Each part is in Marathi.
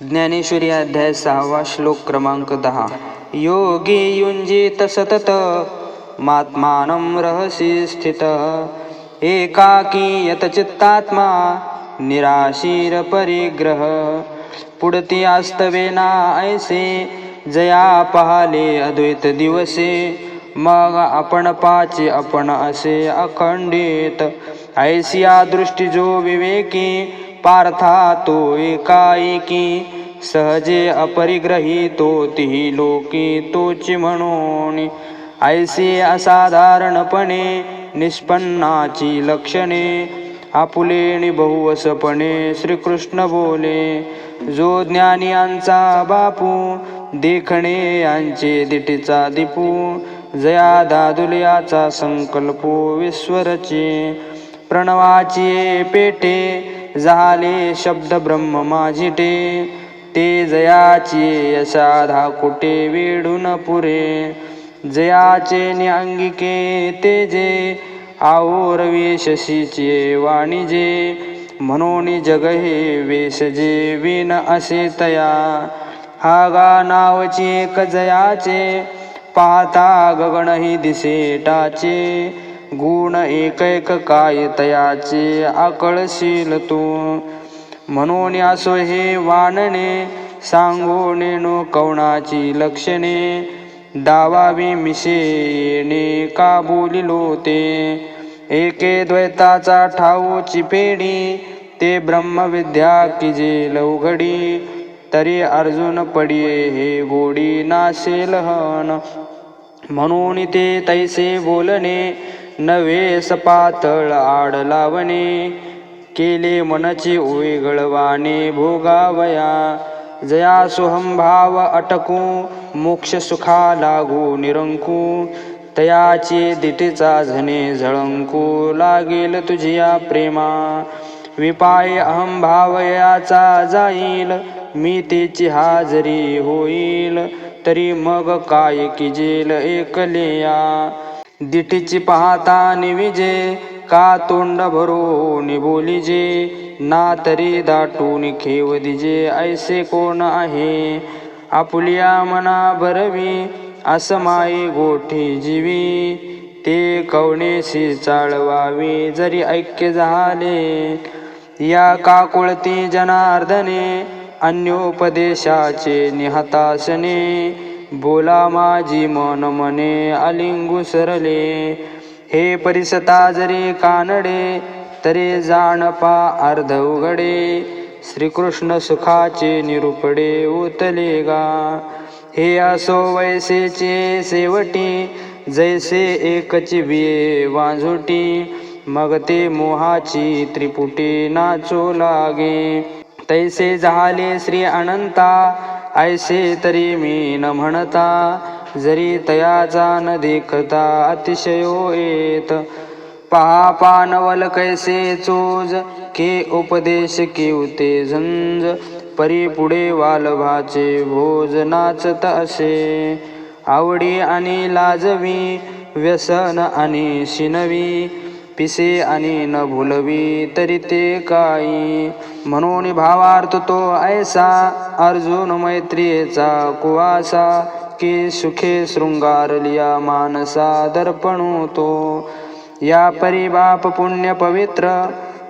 ज्ञानेश्वरी अध्याय 6 श्लोक क्रमांक 10. योगी युंजित सतत मात्मानं रहसी स्थित एकाकी यतचित्तात्मा निराशीर परिग्रह पुढती आस्तवेना ऐसे जया पाहाले अद्वैत दिवसे मग आपण पाचे आपण असे अखंडित ऐसिया दृष्टी जो विवेकी पार्था तो एकाएकी सहजे अपरिग्रही तो तिही लोकी तोची म्हणून ऐसे असाधारणपणे निष्पन्नाची लक्षणे आपुले बहुवसपणे श्रीकृष्ण बोले जो ज्ञानियांचा बापू देखणे यांचे दिटीचा दिपू जया दादुलयाचा संकल्पो विश्वरचे प्रणवाची पेटे झाले शब्द ब्रह्म माझिटे ते जयाची यशा कुटे वेडून पुरे जयाचे न्यांगिके ते जे आवर वेशशीचे वाणिजे म्हणून जग हे वेशजे विन असे तया हागा नावची एक जयाचे पाहता गगनही दिसे टाचे गुण एक काय तयाचे आकळशील तू म्हणून असो हे वाणणे सांगो नेनो कवणाची लक्षणे डावावी मिशेने का बोलिलो ते एके द्वैताचा ठाऊची पेढी ते ब्रह्मविद्या की जे लवघडी तरी अर्जुन पडिये हे गोडी नाशेल हन म्हणून ते तैसे बोलणे नवे सपातळ आड लावणे केले मनची वेगळवाने भोगावया जया सोहंभाव अटकू मोक्ष सुखा लागू निरंकू तयाची दिटीचा झणे झळंकू लागेल तुझिया प्रेमा विपाय अहंभाव याचा जाईल मी तेची हाजरी होईल तरी मग काय किजेल एकलेया दिटीची पाहता निविजे का तोंड भरून बोलिजे ना तरी दाटून खेव दिजे ऐसे कोण आहे आपुलिया मना भरवी असमाई गोठी जीवी ते कवणेशी चाळवावी जरी ऐक्य झाले या काकुळती जनार्दने अन्योपदेशाचे निहतासने बोला माझी मन मने अलिंगू सरले हे परिसता जरी कानडे तरी जाणपा अर्ध उघडे श्रीकृष्ण सुखाचे निरुपडे उतले गा हे असो वैसेचे सेवटी जैसे एकची विये वांझोटी मग ते मोहाची त्रिपुटी नाचो लागे तैसे झाले श्री अनंता ऐसे तरी मी न म्हणता जरी तयाचा न देखता अतिशयो येत पहा पानवल कैसे चोज के उपदेश केवते झंझ परी पुढे वालभाचे भोज नाचत असे आवडी आणि लाजवी व्यसन आणि शिनवी पिसे आणि न भुलवी तरी ते काही म्हणून भावार्थ तो ऐसा अर्जुन मैत्रियेचा कुवासा की सुखे शृंगारलिया मानसा दर्पणू तो या परिबाप पुण्य पवित्र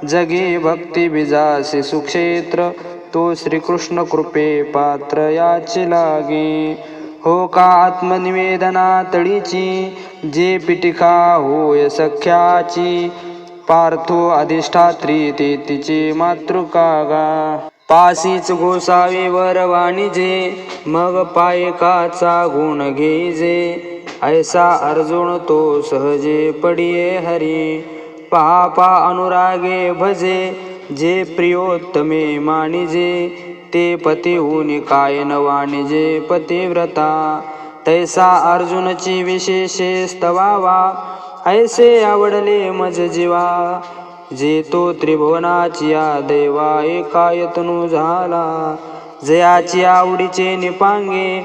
जगे भक्ती बिजासे सुक्षेत्र तो श्रीकृष्ण कृपे पात्र याची लागे हो का आत्मनिवेदना तळीची जे पिटिका होय सख्याची पार्थो अधिष्ठात्री ते तिचे मातृकागा पासीच गोसावी वर वाणिजे मग पायकाचा गुण घेजे ऐसा अर्जुन तो सहजे पडिये हरी पापा अनुरागे भजे जे प्रियोत्तमे मानिजे ते पतिहून काय न वाणिजे पतिव्रता तैसा अर्जुनची विशेषे स्तवावा ऐसे आवडले मज जीवा जे तो त्रिभुवनाची या देवा एकायतनु झाला जयाची आवडीचे निपांगे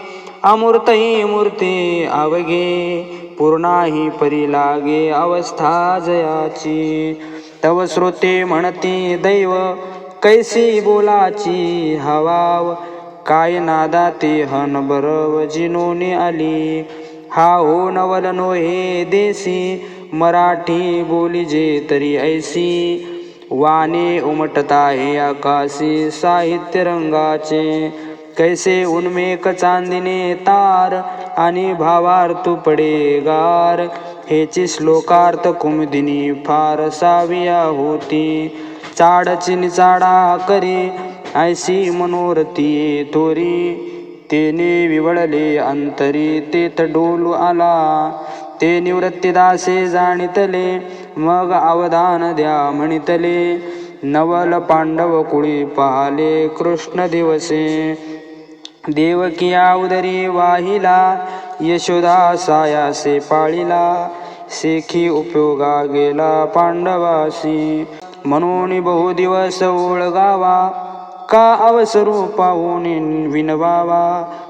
अमूर्तही मूर्ती अवघे पूर्णाही परी लागे अवस्था जयाची तव श्रोते म्हणती दैव कैसी बोलाची हवाव काय नादा ते हन बरव जिनोनी आली. हा हो नवलनो हे देसी मराठी बोली जे तरी ऐसी. वाने उमटता हे आकाशी साहित्य रंगाचे. कैसे उन्मेक चांदिने तार आणि भावार्थ पडे गार. हेची श्लोकार्थ कुमुदिनी फार साविया होती. चाडची निचाडा करी ऐसी मनोरथी थोरी. तेने विवळले अंतरी तेथ डोलू आला. ते निवृत्तीदासे जाणितले मग अवधान द्या म्हणितले. नवल पांडव कुळी पाहले कृष्ण दिवसे. देवकिया उदरी वाहिला यशोदा सायासे पाळिला. शेखी उपयोगा गेला पांडवासी. म्हणून बहुदिवस ओळगावा का अवसरू पाहून विनवावा.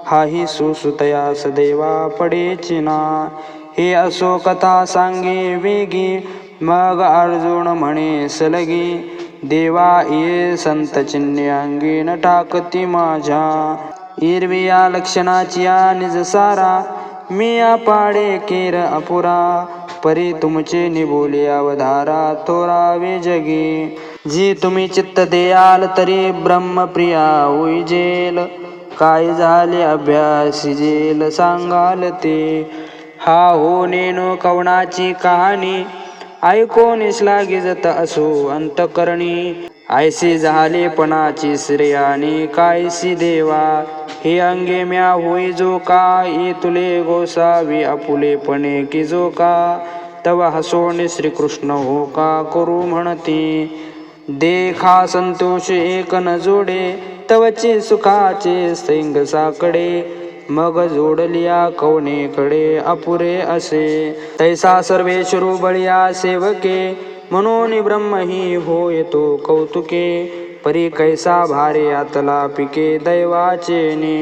हाही सुसुतया सदैवा पडेची ना. हे असो कथा सांगे वेगी मग अर्जुन म्हणे सलगी. देवा ये संत चिन्हे अंगी न टाकती माझ्या. इरविया लक्षणाची या निज सारा मी पाडे केर अपुरा. परी तुमचे निबोले अवधारा थोरावे जगी. जी तुम्ही चित्त देयाल तरी ब्रह्मप्रिया उईजेल. काय झाले अभ्यासी जेल सांगाल ते. हा हो नेनो कवनाची कहाणी ऐकोन लागिजत असो अंतकरणी. ऐसी झाले पणाची श्रेयानी कायसी देवा. हे अंगे म्या होई जो का ये तुले गोसावी आपुलेपणे की जो का. तव हसोने श्रीकृष्ण हो का करू म्हणती. देखा संतोष एक न जोडे तवचे सुखाचे सैंग साकडे. मग जोडलिया कवनेकडे अपुरे असे. तैसा सर्वेश्वरू बळिया सेवके म्हणून ब्रह्म ही होय तो कौतुके. परी कैसा भारे आतला पिके दैवाचे ने.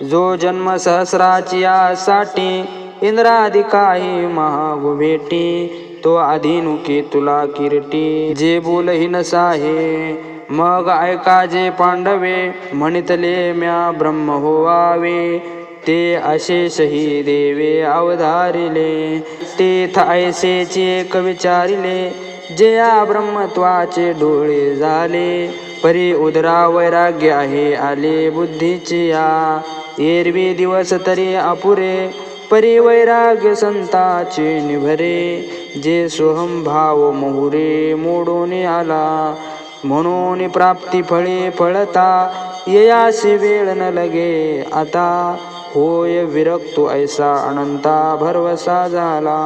जो जन्म सहस्राची साठी इंद्रादिकाही महागु भेटी. तो आधीनुके तुला किरटी जे बोलही नसाहे. मग ऐका जे पांडवे म्हणितले म्या ब्रह्म होवावे. ते अशेषही देवे अवधारिले. तेथ ऐसेची एक विचारिले जे या ब्रह्मत्वाचे डोळे झाले. परी उदरा वैराग्य आहे आले बुद्धीची या. एरवी दिवस तरी अपुरे परी वैराग्य संताचे निभरे. जे सोहम भाव मोहुरे मोडून आला. म्हणून प्राप्ती फळे फळता येयासी वेळ न लगे आता. होय विरक्तो ऐसा अनंता भरवसा झाला.